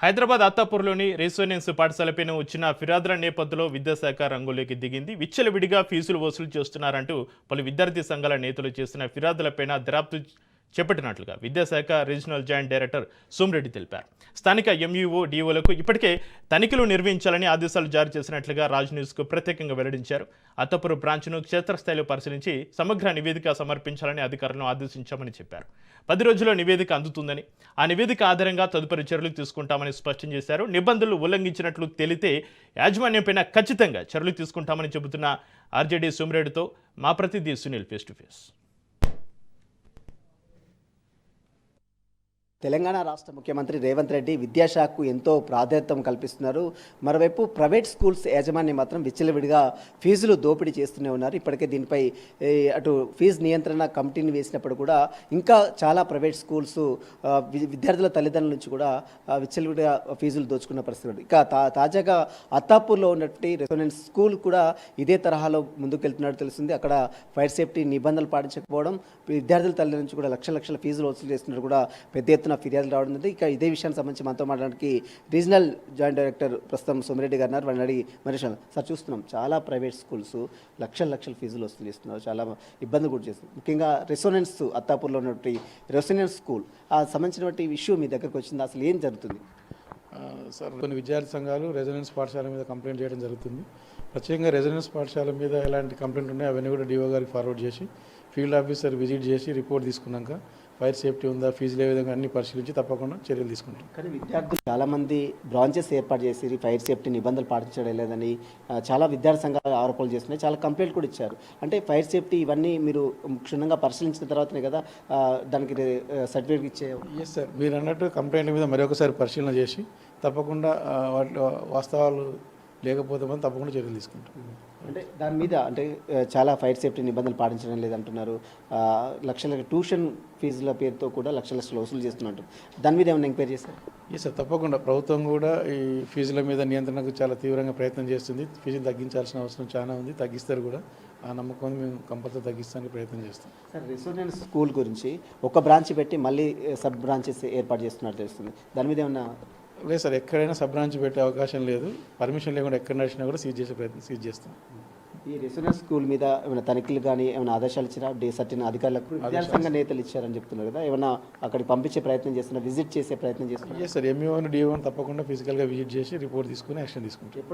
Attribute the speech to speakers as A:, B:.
A: Hyderabad అత్తాపూర్లోని residence పాఠశాలపైన వచ్చిన ఫిర్యాదుల నేపథ్యంలో విద్యాశాఖ రంగులోకి దిగింది. విచ్చలవిడిగా ఫీజులు వసూలు చేస్తున్నారంటూ పలు విద్యార్థి సంఘాల నేతలు చేసిన ఫిర్యాదులపైన దర్యాప్తు చేపట్టినట్లుగా విద్యాశాఖ రీజనల్ జాయింట్ డైరెక్టర్ సోమిరెడ్డి తెలిపారు. స్థానిక ఎంఈఓ డిఓలకు ఇప్పటికే తనిఖీలు నిర్వహించాలని ఆదేశాలు జారీ చేసినట్లుగా రాజ్ న్యూస్కు ప్రత్యేకంగా వెల్లడించారు. అత్తాపూర్ బ్రాంచ్ను క్షేత్రస్థాయిలో పరిశీలించి సమగ్ర నివేదిక సమర్పించాలని అధికారులను ఆదేశించామని చెప్పారు. 10 రోజుల్లో నివేదిక అందుతుందని, ఆ నివేదిక ఆధారంగా తదుపరి చర్యలు తీసుకుంటామని స్పష్టం చేశారు. నిబంధనలు ఉల్లంఘించినట్లు తేలితే యాజమాన్యంపైన ఖచ్చితంగా చర్యలు తీసుకుంటామని చెబుతున్న ఆర్జేడీ సోమిరెడ్డితో మా ప్రతినిధి Sunil face to face.
B: Telangana రాష్ట్ర ముఖ్యమంత్రి రేవంత్ రెడ్డి విద్యాశాఖకు ఎంతో ప్రాధాన్యత కల్పిస్తున్నారు. మరోవైపు ప్రైవేట్ స్కూల్స్ యాజమాన్యం మాత్రం విచ్చలవిడిగా ఫీజులు దోపిడీ చేస్తూనే ఉన్నారు. ఇప్పటికే దీనిపై అటు ఫీజు నియంత్రణ కమిటీని వేసినప్పుడు కూడా ఇంకా చాలా ప్రైవేట్ స్కూల్స్ విద్యార్థుల తల్లిదండ్రుల నుంచి కూడా విచ్చలవిడిగా ఫీజులు దోచుకున్న పరిస్థితి. ఇక తాజాగా అత్తాపూర్లో ఉన్నటువంటి రెసిడెన్స్ స్కూల్ కూడా ఇదే తరహాలో ముందుకెళ్తున్నట్టు తెలిసింది. అక్కడ ఫైర్ సేఫ్టీ నిబంధనలు పాటించకపోవడం, విద్యార్థుల తల్లి నుంచి కూడా లక్షల ఫీజులు వసూలు చేస్తున్నట్టు కూడా పెద్ద ఎత్తున ఫిర్యాదులు రావడం. ఇక ఇదే విషయానికి సంబంధించి మనతో మాట్లాడడానికి రీజనల్ జాయింట్ డైరెక్టర్ ప్రస్తుతం సోమిరెడ్డి గారు ఉన్నారు. వాళ్ళని అడిగి మరి సార్ చూస్తున్నాం చాలా ప్రైవేట్ స్కూల్స్ లక్షల ఫీజులు వసూలు చేస్తున్నారు, చాలా ఇబ్బంది కూడా చేస్తుంది. ముఖ్యంగా రెసిడెన్స్ అత్తాపూర్లో ఉన్నటువంటి రెసిడెన్స్ స్కూల్ ఆ సంబంధించినటువంటి ఇష్యూ మీ దగ్గరకు వచ్చింది, అసలు ఏం జరుగుతుంది?
C: సార్, కొన్ని విద్యార్థి సంఘాలు రెసిడెన్స్ పాఠశాల మీద కంప్లైంట్ చేయడం జరుగుతుంది. ప్రత్యేకంగా రెసిడెన్స్ పాఠశాల మీద ఎలాంటి కంప్లైంట్ ఉన్నాయో అవన్నీ కూడా డిఓ గారికి ఫార్వర్డ్ చేసి ఫీల్డ్ ఆఫీసర్ విజిట్ చేసి రిపోర్ట్ తీసుకున్నాక ఫైర్ సేఫ్టీ ఉందా, ఫీజులు ఏ విధంగా అన్ని పరిశీలించి తప్పకుండా చర్యలు తీసుకుంటాం.
B: కానీ విద్యార్థులు చాలామంది బ్రాంచెస్ ఏర్పాటు చేసి ఫైర్ సేఫ్టీ నిబంధనలు పాటించడం లేదని చాలా విద్యార్థి సంఘాలు ఆరోపణలు చేస్తున్నాయి, చాలా కంప్లైంట్ కూడా ఇచ్చారు. అంటే ఫైర్ సేఫ్టీ ఇవన్నీ మీరు క్షుణ్ణంగా పరిశీలించిన తర్వాతనే కదా దానికి సర్టిఫికేట్ ఇచ్చే?
C: ఎస్ సార్, మీరు అన్నట్టు కంప్లైంట్ మీద మరొకసారి పరిశీలన చేసి తప్పకుండా వాటిలో వాస్తవాలు లేకపోతే మనం తప్పకుండా చర్యలు తీసుకుంటాం.
B: అంటే దాని మీద అంటే చాలా ఫైర్ సేఫ్టీ నిబంధనలు పాటించడం లేదంటున్నారు, లక్షల ట్యూషన్ ఫీజుల పేరుతో కూడా లక్షలు వసూలు చేస్తున్నట్టు, దాని మీద ఏమైనా ఎంక్వైరీ చేస్తారు?
C: ఎస్ సార్, తప్పకుండా ప్రభుత్వం కూడా ఈ ఫీజుల మీద నియంత్రణకు చాలా తీవ్రంగా ప్రయత్నం చేస్తుంది. ఫీజులు తగ్గించాల్సిన అవసరం చాలా ఉంది, తగ్గిస్తారు కూడా. ఆ నమ్మకం మేము కంపల్సరీ తగ్గించడానికి ప్రయత్నం చేస్తాం.
B: సార్, రెసిడెన్స్ స్కూల్ గురించి ఒక బ్రాంచ్ పెట్టి మళ్ళీ సబ్ బ్రాంచెస్ ఏర్పాటు చేస్తున్నట్టు తెలుస్తుంది, దాని మీద ఏమన్నా?
C: లేదు సార్, ఎక్కడైనా సబ్ బ్రాంచ్ పెట్టే అవకాశం లేదు. పర్మిషన్ లేకుండా ఎక్కడ నడిచినా కూడా సీజ్ చేస్తాం.
B: ఈ రెసిడెన్స్ స్కూల్ మీద ఏమైనా తనిఖీలు కానీ ఏమైనా ఆదేశాలు ఇచ్చినా సర్టిన అధికారులకు విద్యాసంఘ నేతలు ఇచ్చారని చెప్తున్నారు కదా, ఏమైనా అక్కడికి పంపించే ప్రయత్నం చేస్తున్నా, విజిట్ చేసే ప్రయత్నం చేస్తున్నారు?
C: సార్, ఎంఈఓని డిఓని తప్పకుండా ఫిజికల్గా విజిట్ చేసి రిపోర్ట్ తీసుకుని యాక్షన్ తీసుకుంటాం.